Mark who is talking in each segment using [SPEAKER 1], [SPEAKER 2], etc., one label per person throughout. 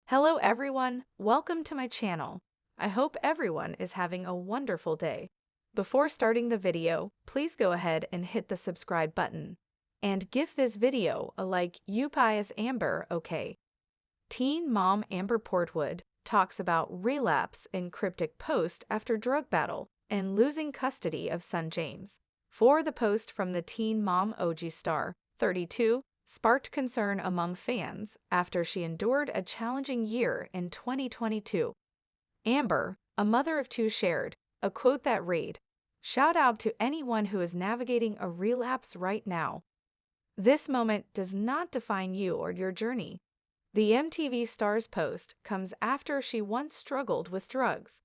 [SPEAKER 1] Hello everyone, welcome to my channel. I hope everyone is having a wonderful day. Before starting the video, please go ahead and hit the subscribe button. And give this video a like, you pious Amber, okay? Teen mom Amber Portwood talks about relapse in cryptic post after drug battle and losing custody of son James. For the post from the teen mom OG star, 32, sparked concern among fans after she endured a challenging year in 2022. Amber, a mother of two, shared a quote that read, "Shout out to anyone who is navigating a relapse right now. This moment does not define you or your journey." The MTV star's post comes after she once struggled with drugs.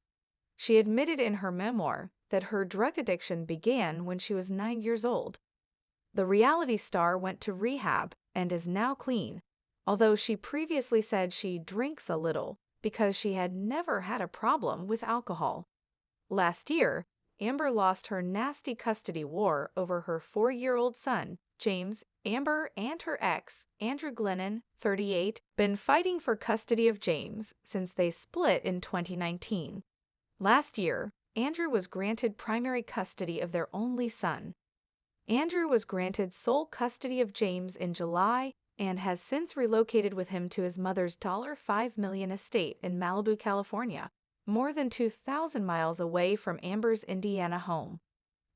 [SPEAKER 1] She admitted in her memoir that her drug addiction began when she was 9 years old. The reality star went to rehab and is now clean, although she previously said she drinks a little because she had never had a problem with alcohol. Last year, Amber lost her nasty custody war over her 4-year-old son, James. Amber and her ex, Andrew Glennon, 38, been fighting for custody of James since they split in 2019. Last year, Andrew was granted primary custody of their only son. Andrew was granted sole custody of James in July and has since relocated with him to his mother's $5 million estate in Malibu, California, more than 2,000 miles away from Amber's Indiana home.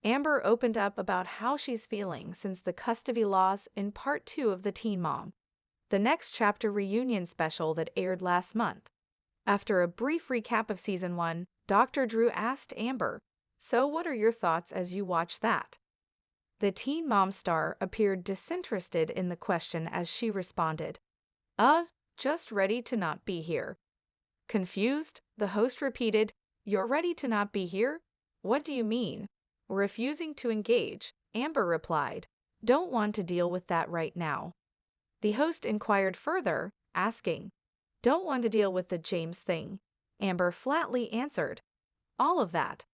[SPEAKER 1] Amber opened up about how she's feeling since the custody loss in part 2 of the Teen Mom, the Next Chapter reunion special that aired last month. After a brief recap of Season 1, Dr. Drew asked Amber, "So what are your thoughts as you watch that?" The Teen Mom star appeared disinterested in the question as she responded, just ready to not be here." Confused, the host repeated, "You're ready to not be here? What do you mean?" Refusing to engage, Amber replied, "Don't want to deal with that right now." The host inquired further, asking, "Don't want to deal with the James thing?" Amber flatly answered, "All of that.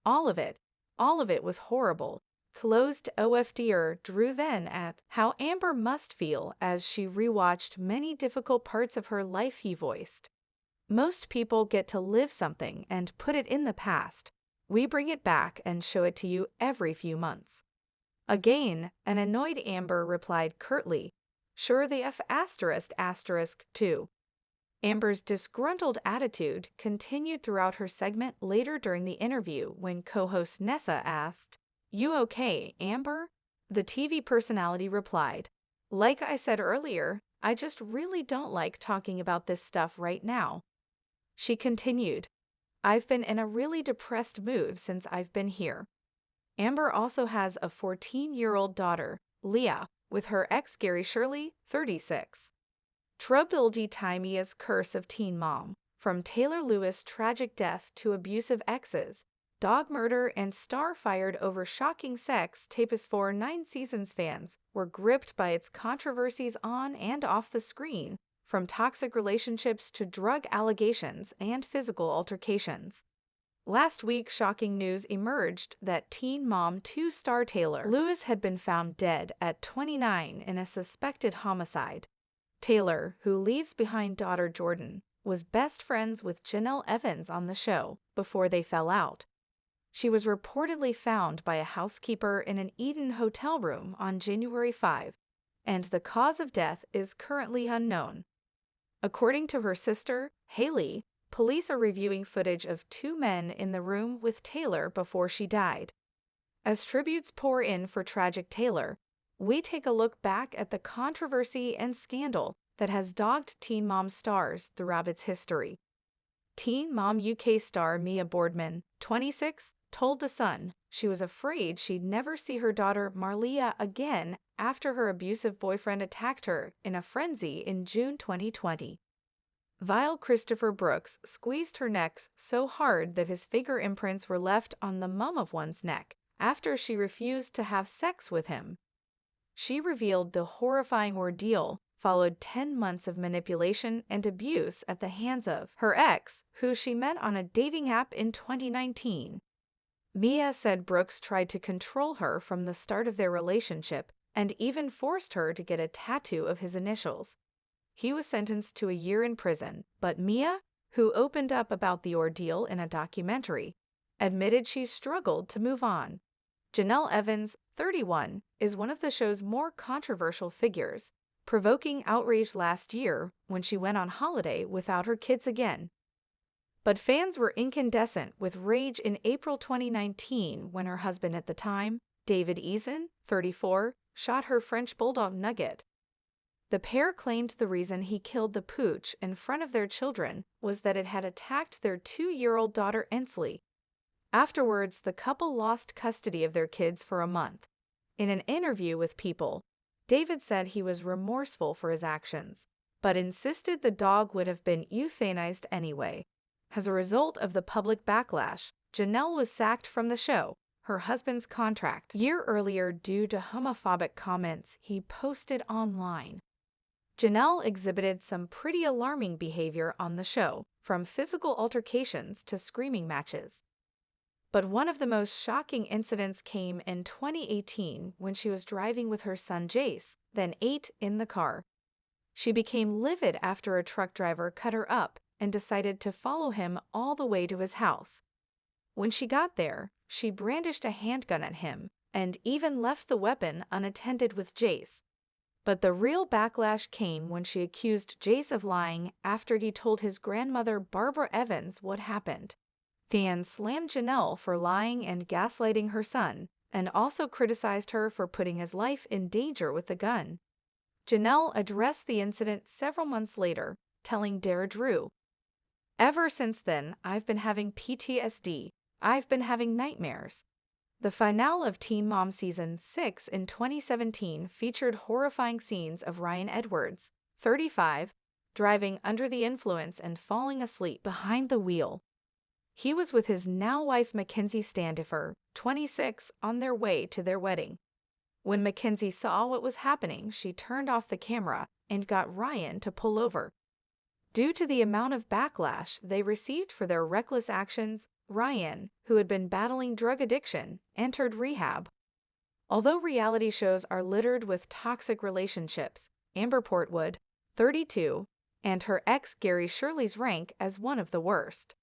[SPEAKER 1] All of it. All of it was horrible." Closed OFDer Drew then at how Amber must feel as she rewatched many difficult parts of her life. He voiced, "Most people get to live something and put it in the past. We bring it back and show it to you every few months." Again, an annoyed Amber replied curtly, "Sure the F*** too." Amber's disgruntled attitude continued throughout her segment later during the interview when co-host Nessa asked, "You okay, Amber?" The TV personality replied, "Like I said earlier, I just really don't like talking about this stuff right now." She continued, "I've been in a really depressed mood since I've been here." Amber also has a 14-year-old daughter, Leah, with her ex Gary Shirley, 36. Troubled Time's curse of Teen Mom, from Taylor Lewis' tragic death to abusive exes, dog murder, and star fired over shocking sex tapes for 9 seasons. Fans were gripped by its controversies on and off the screen, from toxic relationships to drug allegations and physical altercations. Last week, shocking news emerged that Teen Mom 2 star Taylor Lewis had been found dead at 29 in a suspected homicide. Taylor, who leaves behind daughter Jordan, was best friends with Janelle Evans on the show before they fell out. She was reportedly found by a housekeeper in an Eden hotel room on January 5, and the cause of death is currently unknown. According to her sister, Haley, police are reviewing footage of 2 men in the room with Taylor before she died. As tributes pour in for tragic Taylor, we take a look back at the controversy and scandal that has dogged Teen Mom stars throughout its history. Teen Mom UK star Mia Boardman, 26, told The Sun she was afraid she'd never see her daughter Marlia again after her abusive boyfriend attacked her in a frenzy in June 2020. Vile Christopher Brooks squeezed her neck so hard that his finger imprints were left on the mum of one's neck after she refused to have sex with him. She revealed the horrifying ordeal followed 10 months of manipulation and abuse at the hands of her ex, who she met on a dating app in 2019. Mia said Brooks tried to control her from the start of their relationship and even forced her to get a tattoo of his initials. he was sentenced to a year in prison, but Mia, who opened up about the ordeal in a documentary, admitted she struggled to move on. Janelle Evans, 31, is one of the show's more controversial figures, provoking outrage last year when she went on holiday without her kids again. But fans were incandescent with rage in April 2019 when her husband at the time, David Eason, 34, shot her French bulldog Nugget. The pair claimed the reason he killed the pooch in front of their children was that it had attacked their 2-year-old daughter Ensley. Afterwards, the couple lost custody of their kids for a month. In an interview with People, David said he was remorseful for his actions, but insisted the dog would have been euthanized anyway. As a result of the public backlash, Janelle was sacked from the show, her husband's contract, a year earlier due to homophobic comments he posted online. Janelle exhibited some pretty alarming behavior on the show, from physical altercations to screaming matches. But one of the most shocking incidents came in 2018 when she was driving with her son Jace, then 8, in the car. She became livid after a truck driver cut her up and decided to follow him all the way to his house. When she got there, she brandished a handgun at him and even left the weapon unattended with Jace. But the real backlash came when she accused Jace of lying after he told his grandmother Barbara Evans what happened. Fans slammed Janelle for lying and gaslighting her son, and also criticized her for putting his life in danger with the gun. Janelle addressed the incident several months later, telling Dara Drew, "Ever since then, I've been having PTSD. I've been having nightmares." The finale of Teen Mom Season 6 in 2017 featured horrifying scenes of Ryan Edwards, 35, driving under the influence and falling asleep behind the wheel. He was with his now-wife Mackenzie Standifer, 26, on their way to their wedding. When Mackenzie saw what was happening, she turned off the camera and got Ryan to pull over. Due to the amount of backlash they received for their reckless actions, Ryan, who had been battling drug addiction, entered rehab. Although reality shows are littered with toxic relationships, Amber Portwood, 32, and her ex Gary Shirley's rank as one of the worst.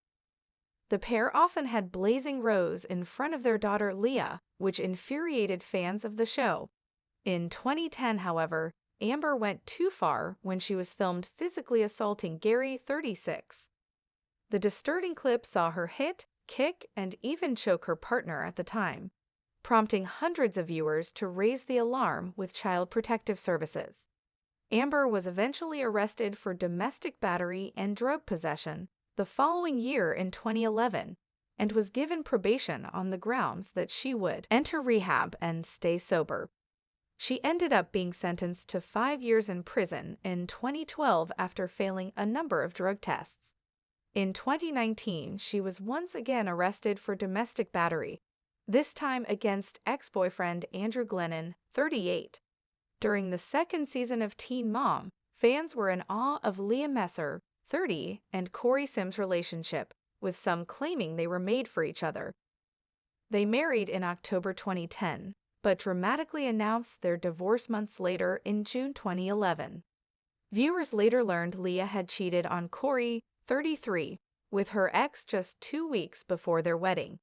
[SPEAKER 1] The pair often had blazing rows in front of their daughter Leah, which infuriated fans of the show. In 2010, however, Amber went too far when she was filmed physically assaulting Gary, 36. The disturbing clip saw her hit, kick, and even choke her partner at the time, prompting hundreds of viewers to raise the alarm with Child Protective Services. Amber was eventually arrested for domestic battery and drug possession the following year in 2011, and was given probation on the grounds that she would enter rehab and stay sober. She ended up being sentenced to 5 years in prison in 2012 after failing a number of drug tests. In 2019, she was once again arrested for domestic battery, this time against ex-boyfriend Andrew Glennon, 38. During the second season of Teen Mom, fans were in awe of Leah Messer, 30, and Corey Sims' relationship, with some claiming they were made for each other. They married in October 2010, but dramatically announced their divorce months later in June 2011. Viewers later learned Leah had cheated on Corey, 33, with her ex just 2 weeks before their wedding.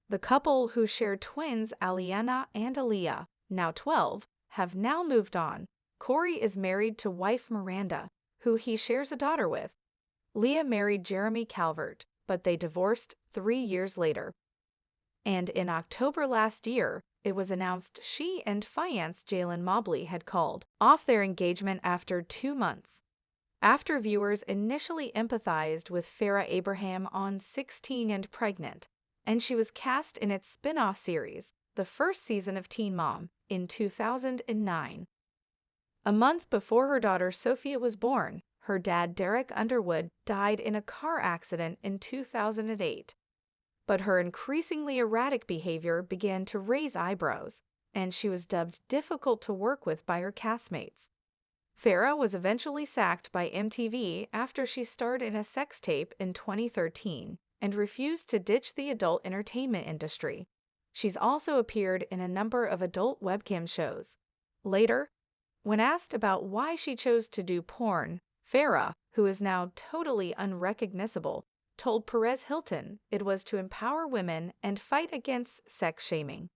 [SPEAKER 1] The couple, who shared twins Aliana and Aaliyah, now 12, have now moved on. Corey is married to wife Miranda, who he shares a daughter with. Leah married Jeremy Calvert, but they divorced 3 years later. And in October last year, it was announced she and fiancé Jalen Mobley had called off their engagement after 2 months. After viewers initially empathized with Farrah Abraham on 16 and Pregnant, and she was cast in its spin-off series, the first season of Teen Mom, in 2009. A month before her daughter Sophia was born, her dad Derek Underwood died in a car accident in 2008. But her increasingly erratic behavior began to raise eyebrows, and she was dubbed difficult to work with by her castmates. Farrah was eventually sacked by MTV after she starred in a sex tape in 2013 and refused to ditch the adult entertainment industry. She's also appeared in a number of adult webcam shows. Later, When asked about why she chose to do porn, Farah, who is now totally unrecognizable, told Perez Hilton it was to empower women and fight against sex shaming.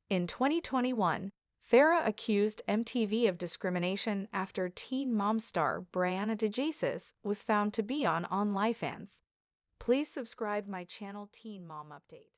[SPEAKER 1] In 2021, Farah accused MTV of discrimination after Teen Mom star Brianna DeJesus was found to be on OnlyFans. Please subscribe my channel Teen Mom Update.